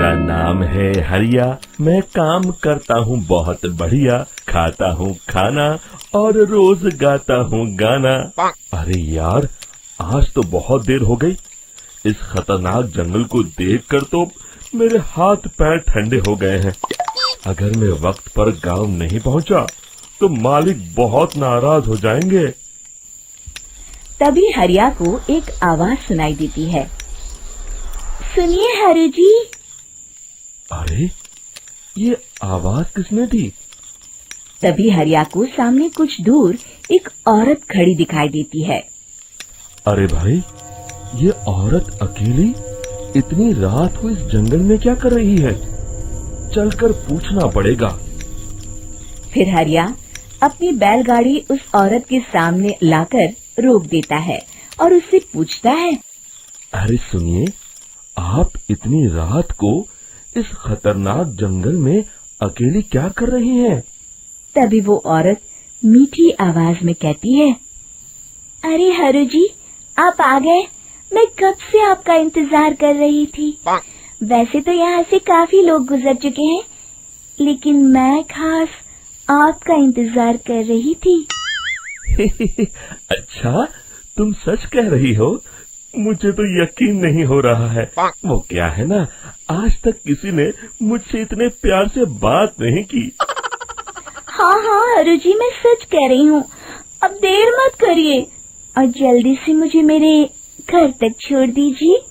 मेरा नाम है हरिया, मैं काम करता हूँ बहुत बढ़िया, खाता हूँ खाना और रोज गाता हूँ गाना। अरे यार, आज तो बहुत देर हो गई। इस खतरनाक जंगल को देखकर तो मेरे हाथ पैर ठंडे हो गए हैं। अगर मैं वक्त पर गांव नहीं पहुंचा तो मालिक बहुत नाराज हो जाएंगे। तभी हरिया को एक आवाज सुनाई देती है। सुनिए हरु जी। अरे, ये आवाज किसने दी? तभी हरिया को सामने कुछ दूर एक औरत खड़ी दिखाई देती है। अरे भाई, ये औरत अकेली इतनी रात को इस जंगल में क्या कर रही है? चलकर पूछना पड़ेगा। फिर हरिया अपनी बैलगाड़ी उस औरत के सामने लाकर रोक देता है और उससे पूछता है। अरे सुनिए, आप इतनी रात को इस खतरनाक जंगल में अकेली क्या कर रही हैं? तभी वो औरत मीठी आवाज में कहती है। अरे हरु जी, आप आ गए। मैं कब से आपका इंतजार कर रही थी। वैसे तो यहाँ से काफी लोग गुजर चुके हैं, लेकिन मैं खास आपका इंतजार कर रही थी। अच्छा, तुम सच कह रही हो? मुझे तो यकीन नहीं हो रहा है। वो क्या है ना, आज तक किसी ने मुझसे इतने प्यार से बात नहीं की। हाँ हाँ हरु जी, मैं सच कह रही हूँ। अब देर मत करिए और जल्दी से मुझे मेरे घर तक छोड़ दीजिए।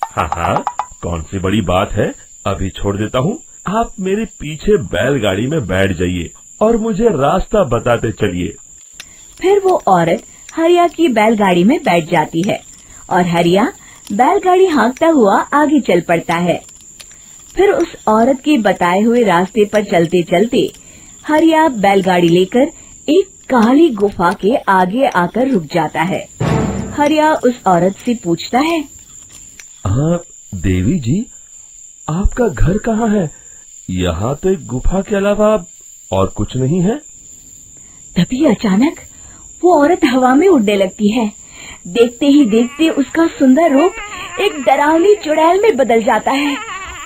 हाँ हाँ, कौन सी बड़ी बात है, अभी छोड़ देता हूँ। आप मेरे पीछे बैलगाड़ी में बैठ जाइए और मुझे रास्ता बताते चलिए। फिर वो औरत हरिया की बैलगाड़ी में बैठ जाती है और हरिया बैलगाड़ी हाँकता हुआ आगे चल पड़ता है। फिर उस औरत के बताए हुए रास्ते पर चलते चलते हरिया बैलगाड़ी लेकर एक काली गुफा के आगे आकर रुक जाता है। हरिया उस औरत से पूछता है। हाँ देवी जी, आपका घर कहाँ है? यहाँ तो एक गुफा के अलावा और कुछ नहीं है। तभी अचानक वो औरत हवा में उड़ने लगती है। देखते ही देखते उसका सुंदर रूप एक डरावनी चुड़ैल में बदल जाता है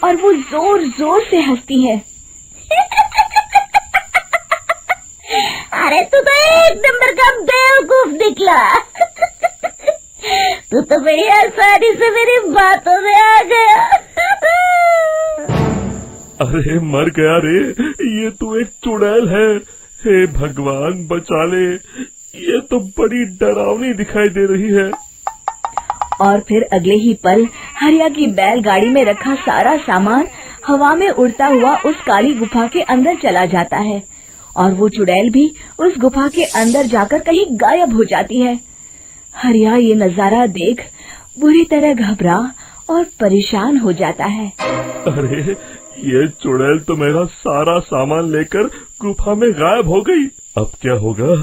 और वो जोर जोर से हंसती है। अरे तू तो एक नंबर का बेवकूफ निकला। तू तो बड़ी आसानी से मेरी बातों में आ गया। अरे मर गया रे, ये तो एक चुड़ैल है। हे भगवान बचा ले, ये तो बड़ी डरावनी दिखाई दे रही है। और फिर अगले ही पल हरिया की बैलगाड़ी में रखा सारा सामान हवा में उड़ता हुआ उस काली गुफा के अंदर चला जाता है और वो चुड़ैल भी उस गुफा के अंदर जाकर कहीं गायब हो जाती है। हरिया ये नजारा देख बुरी तरह घबरा और परेशान हो जाता है। अरे, ये चुड़ैल तो मेरा सारा सामान लेकर गुफा में गायब हो गई। अब क्या होगा?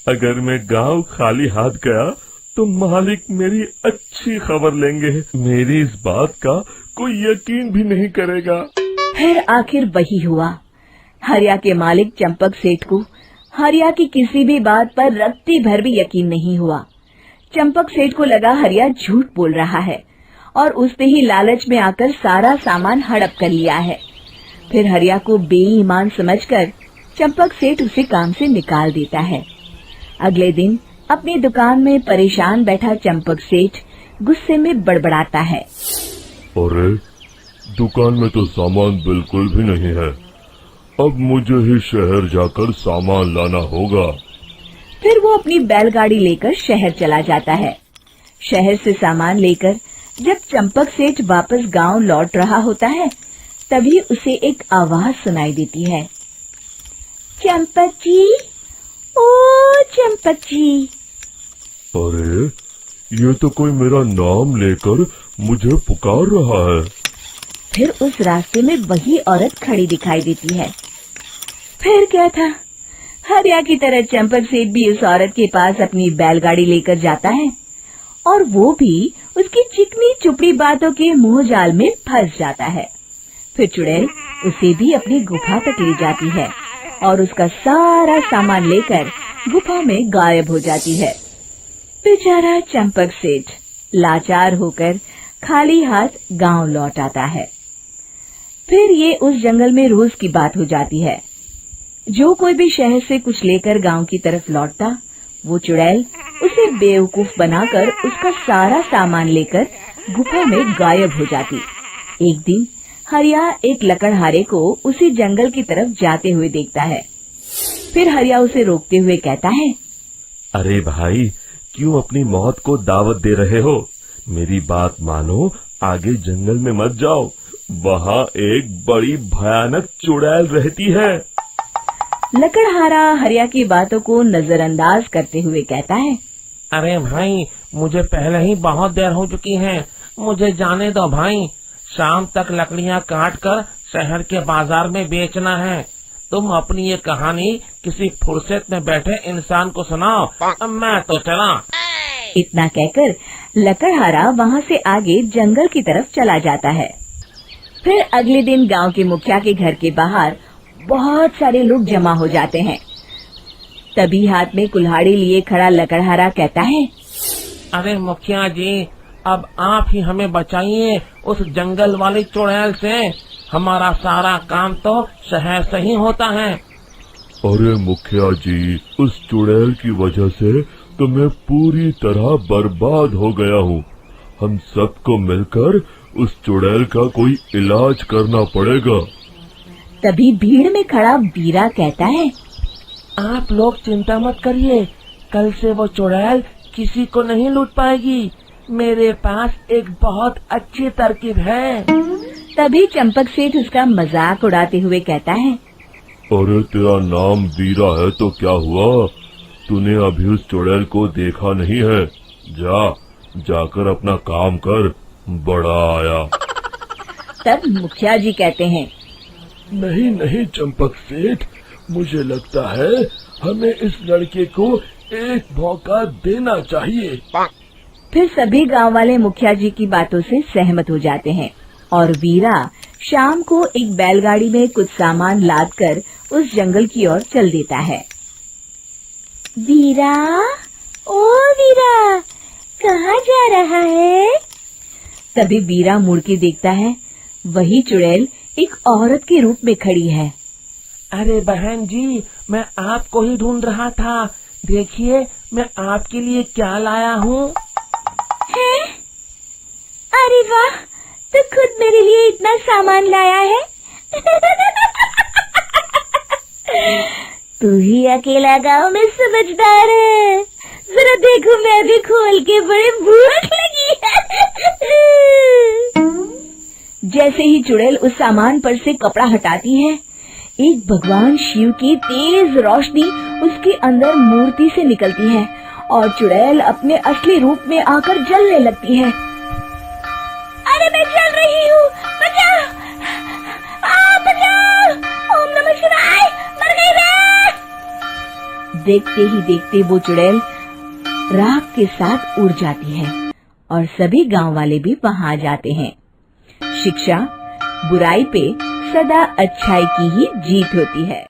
अगर मैं गांव खाली हाथ गया तो मालिक मेरी अच्छी खबर लेंगे। मेरी इस बात का कोई यकीन भी नहीं करेगा। फिर आखिर वही हुआ। हरिया के मालिक चंपक सेठ को हरिया की किसी भी बात पर रत्ती भर भी यकीन नहीं हुआ। चंपक सेठ को लगा हरिया झूठ बोल रहा है और उसने ही लालच में आकर सारा सामान हड़प कर लिया है। फिर हरिया को बेईमान समझकर चंपक सेठ उसे काम से निकाल देता है। अगले दिन अपनी दुकान में परेशान बैठा चंपक सेठ गुस्से में बड़बड़ाता है। अरे, दुकान में तो सामान बिल्कुल भी नहीं है। अब मुझे ही शहर जाकर सामान लाना होगा। फिर वो अपनी बैलगाड़ी लेकर शहर चला जाता है। शहर से सामान लेकर जब चंपक सेठ वापस गांव लौट रहा होता है, तभी उसे एक आवाज सुनाई देती है। चंपक जी, ओ चंपक जी। अरे, ये तो कोई मेरा नाम लेकर मुझे पुकार रहा है। फिर उस रास्ते में वही औरत खड़ी दिखाई देती है। फिर क्या था, हरिया की तरह चंपक सेठ भी उस औरत के पास अपनी बैलगाड़ी लेकर जाता है और वो भी उसकी चिकनी चुपड़ी बातों के मोह जाल में फंस जाता है। फिर चुड़ैल उसे भी अपनी गुफा तक ले जाती है और उसका सारा सामान लेकर गुफा में गायब हो जाती है। बेचारा चंपक सेठ लाचार होकर खाली हाथ गांव लौट आता है। फिर ये उस जंगल में रोज की बात हो जाती है। जो कोई भी शहर से कुछ लेकर गांव की तरफ लौटता, वो चुड़ैल उसे बेवकूफ बनाकर उसका सारा सामान लेकर गुफा में गायब हो जाती। एक दिन हरिया एक लकड़हारे को उसी जंगल की तरफ जाते हुए देखता है। फिर हरिया उसे रोकते हुए कहता है, अरे भाई, क्यों अपनी मौत को दावत दे रहे हो? मेरी बात मानो, आगे जंगल में मत जाओ, वहाँ एक बड़ी भयानक चुड़ैल रहती है। लकड़हारा हरिया की बातों को नजरअंदाज करते हुए कहता है, अरे भाई, मुझे पहले ही बहुत देर हो चुकी है, मुझे जाने दो भाई। शाम तक लकड़ियाँ काट कर शहर के बाजार में बेचना है। तुम अपनी ये कहानी किसी फुर्सत में बैठे इंसान को सुनाओ, मैं तो चला। इतना कहकर लकड़हारा वहाँ से आगे जंगल की तरफ चला जाता है। फिर अगले दिन गांव के मुखिया के घर के बाहर बहुत सारे लोग जमा हो जाते हैं। तभी हाथ में कुल्हाड़ी लिए खड़ा लकड़हारा कहता है, अरे मुखिया जी, अब आप ही हमें बचाइए उस जंगल वाली चुड़ैल से। हमारा सारा काम तो शहर से ही होता है। अरे मुखिया जी, उस चुड़ैल की वजह से तो मैं पूरी तरह बर्बाद हो गया हूँ। हम सबको मिलकर उस चुड़ैल का कोई इलाज करना पड़ेगा। तभी भीड़ में खड़ा बीरा कहता है, आप लोग चिंता मत करिए, कल से वो चुड़ैल किसी को नहीं लूट पाएगी। मेरे पास एक बहुत अच्छी तरकीब है। तभी चंपक सेठ उसका मजाक उड़ाते हुए कहता है, अरे तेरा नाम बीरा है तो क्या हुआ? तूने अभी उस चुड़ैल को देखा नहीं है? जाकर अपना काम कर, बड़ा आया। तब मुखिया जी कहते हैं, नहीं नहीं चंपक सेठ, मुझे लगता है हमें इस लड़के को एक मौका देना चाहिए। फिर सभी गांव वाले मुखिया जी की बातों से सहमत हो जाते हैं और वीरा शाम को एक बैलगाड़ी में कुछ सामान लादकर उस जंगल की ओर चल देता है। वीरा, ओ वीरा, कहाँ जा रहा है? तभी वीरा मुड़ के देखता है, वही चुड़ैल एक औरत के रूप में खड़ी है। अरे बहन जी, मैं आपको ही ढूंढ रहा था। देखिए, मैं आपके लिए क्या लाया हूँ। अरे वाह, तो खुद मेरे लिए इतना सामान लाया है। तू ही अकेला गांव में समझदार है। जरा देखो, मैं भी खोल के, बड़े भूख लगी है। जैसे ही चुड़ैल उस सामान पर से कपड़ा हटाती है, एक भगवान शिव की तेज रोशनी उसके अंदर मूर्ति से निकलती है और चुड़ैल अपने असली रूप में आकर जलने लगती है। अरे मैं जल रही हूँ, बचाओ! बचाओ! ओम नमः शिवाय, मर गई मैं! देखते ही देखते वो चुड़ैल राख के साथ उड़ जाती है और सभी गांव वाले भी वहां जाते हैं। शिक्षा बुराई पे सदा अच्छाई की ही जीत होती है।